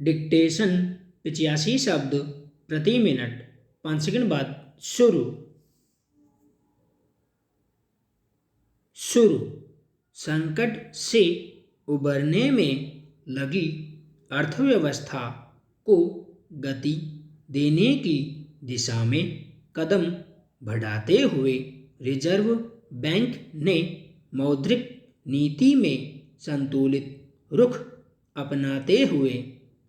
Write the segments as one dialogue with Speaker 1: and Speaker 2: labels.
Speaker 1: Dictation 85 शब्द प्रति minute. 5 second बाद शुरू। शुरू संकट से उबरने में लगी अर्थव्यवस्था को गति देने की दिशा में कदम बढ़ाते हुए रिजर्व बैंक ने मौद्रिक नीति में संतुलित रुख अपनाते हुए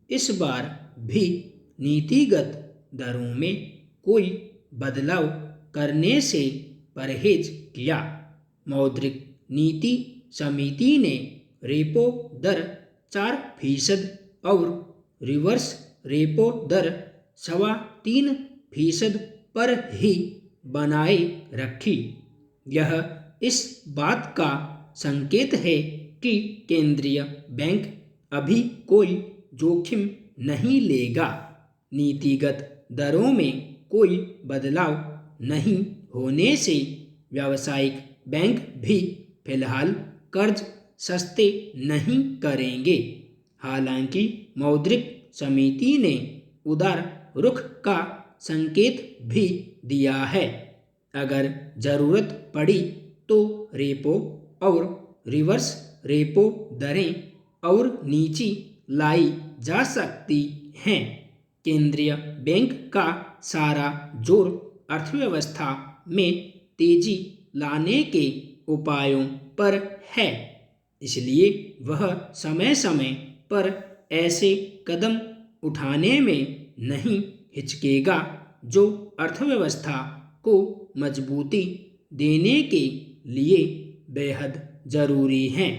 Speaker 1: इस बार भी नीतिगत दरों में कोई बदलाव करने से परहेज किया। मौद्रिक नीति समिति ने रेपो दर 4% और रिवर्स रेपो दर 3.25% पर ही बनाए रखी। यह इस बात का संकेत है कि केंद्रीय बैंक अभी कोई जोखिम नहीं लेगा। नीतिगत दरों में कोई बदलाव नहीं होने से व्यावसायिक बैंक भी फिलहाल कर्ज सस्ते नहीं करेंगे। हालांकि मौद्रिक समिति ने उदार रुख का संकेत भी दिया है। अगर जरूरत पड़ी तो रेपो और रिवर्स रेपो दरें और नीचे लाई जा सकती हैं। केंद्रीय बैंक का सारा जोर अर्थव्यवस्था में तेजी लाने के उपायों पर है, इसलिए वह समय समय पर ऐसे कदम उठाने में नहीं हिचकेगा जो अर्थव्यवस्था को मजबूती देने के लिए बेहद जरूरी हैं।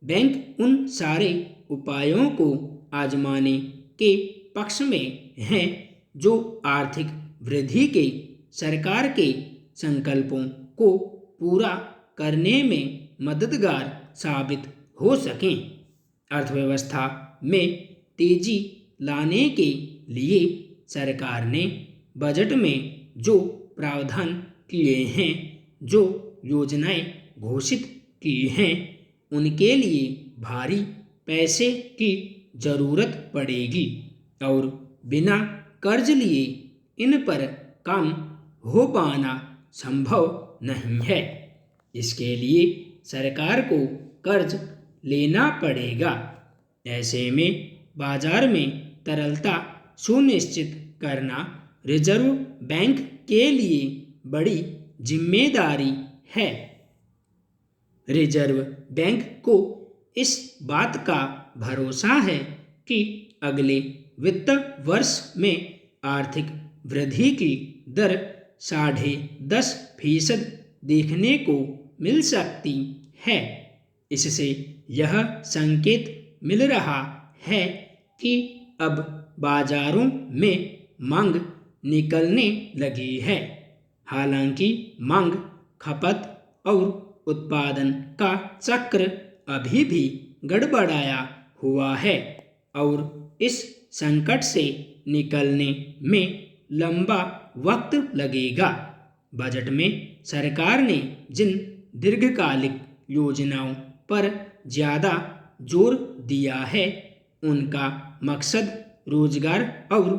Speaker 1: बैंक उन सारे उपायों को आजमाने के पक्ष में हैं जो आर्थिक वृद्धि के सरकार के संकल्पों को पूरा करने में मददगार साबित हो सकें। अर्थव्यवस्था में तेजी लाने के लिए सरकार ने बजट में जो प्रावधान किए हैं, जो योजनाएं घोषित की हैं, उनके लिए भारी पैसे की जरूरत पड़ेगी और बिना कर्ज लिए इन पर काम हो पाना संभव नहीं है। इसके लिए सरकार को कर्ज लेना पड़ेगा। ऐसे में बाजार में तरलता सुनिश्चित करना रिजर्व बैंक के लिए बड़ी जिम्मेदारी है। रिजर्व बैंक को इस बात का भरोसा है कि अगले वित्त वर्ष में आर्थिक वृद्धि की दर 10.5% देखने को मिल सकती है। इससे यह संकेत मिल रहा है कि अब बाजारों में मांग निकलने लगी है। हालांकि मांग, खपत और उत्पादन का चक्र अभी भी गड़बड़ाया हुआ है और इस संकट से निकलने में लंबा वक्त लगेगा। बजट में सरकार ने जिन दीर्घकालिक योजनाओं पर ज़्यादा जोर दिया है, उनका मकसद रोजगार और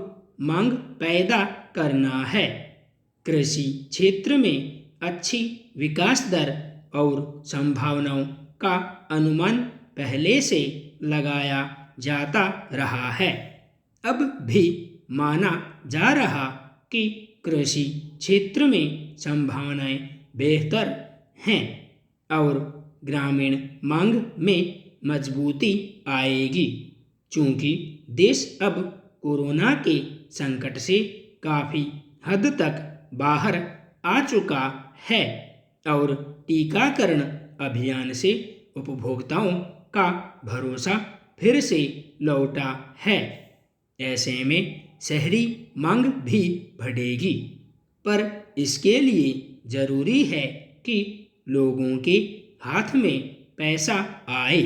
Speaker 1: मांग पैदा करना है। कृषि क्षेत्र में अच्छी विकास दर और संभावनाओं का अनुमान पहले से लगाया जाता रहा है। अब भी माना जा रहा कि कृषि क्षेत्र में संभावनाएं बेहतर हैं और ग्रामीण मांग में मजबूती आएगी। चूँकि देश अब कोरोना के संकट से काफ़ी हद तक बाहर आ चुका है और टीकाकरण अभियान से उपभोक्ताओं का भरोसा फिर से लौटा है। ऐसे में शहरी मांग भी बढ़ेगी, पर इसके लिए जरूरी है कि लोगों के हाथ में पैसा आए।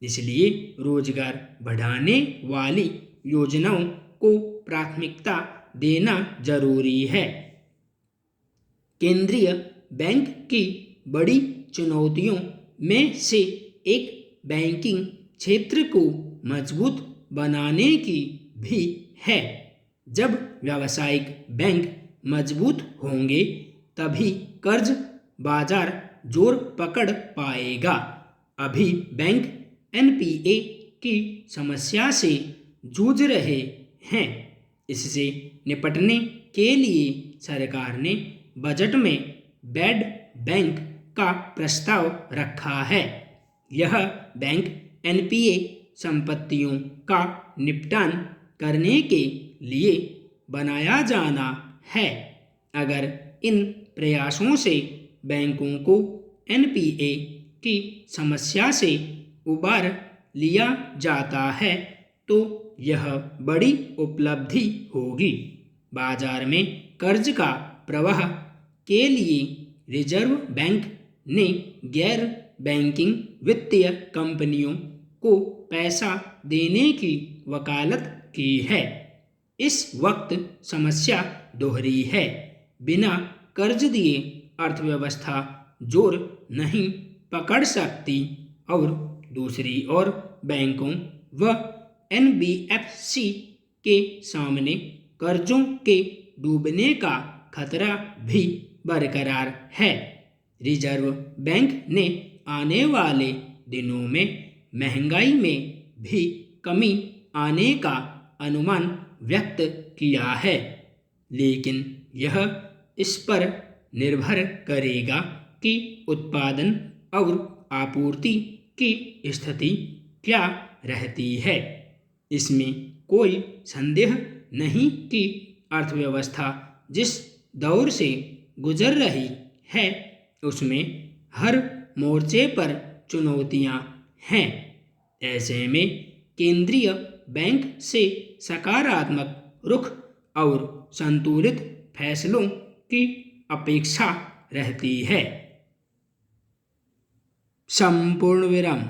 Speaker 1: इसलिए रोजगार बढ़ाने वाली योजनाओं को प्राथमिकता देना जरूरी है। केंद्रीय बैंक की बड़ी चुनौतियों में से एक बैंकिंग क्षेत्र को मजबूत बनाने की भी है। जब व्यावसायिक बैंक मजबूत होंगे तभी कर्ज बाजार जोर पकड़ पाएगा। अभी बैंक एनपीए की समस्या से जूझ रहे हैं। इससे निपटने के लिए सरकार ने बजट में बैड बैंक का प्रस्ताव रखा है। यह बैंक एनपीए संपत्तियों का निपटान करने के लिए बनाया जाना है। अगर इन प्रयासों से बैंकों को एनपीए की समस्या से उबार लिया जाता है तो यह बड़ी उपलब्धि होगी। बाजार में कर्ज का प्रवाह के लिए रिजर्व बैंक ने गैर बैंकिंग वित्तीय कंपनियों को पैसा देने की वकालत की है। इस वक्त समस्या दोहरी है। बिना कर्ज दिए अर्थव्यवस्था जोर नहीं पकड़ सकती और दूसरी ओर बैंकों व एनबीएफसी के सामने कर्जों के डूबने का खतरा भी बरकरार है। रिजर्व बैंक ने आने वाले दिनों में महंगाई में भी कमी आने का अनुमान व्यक्त किया है, लेकिन यह इस पर निर्भर करेगा कि उत्पादन और आपूर्ति की स्थिति क्या रहती है। इसमें कोई संदेह नहीं कि अर्थव्यवस्था जिस दौर से गुजर रही है उसमें हर मोर्चे पर चुनौतियां हैं। ऐसे में केंद्रीय बैंक से सकारात्मक रुख और संतुलित फैसलों की अपेक्षा रहती है। संपूर्ण विराम।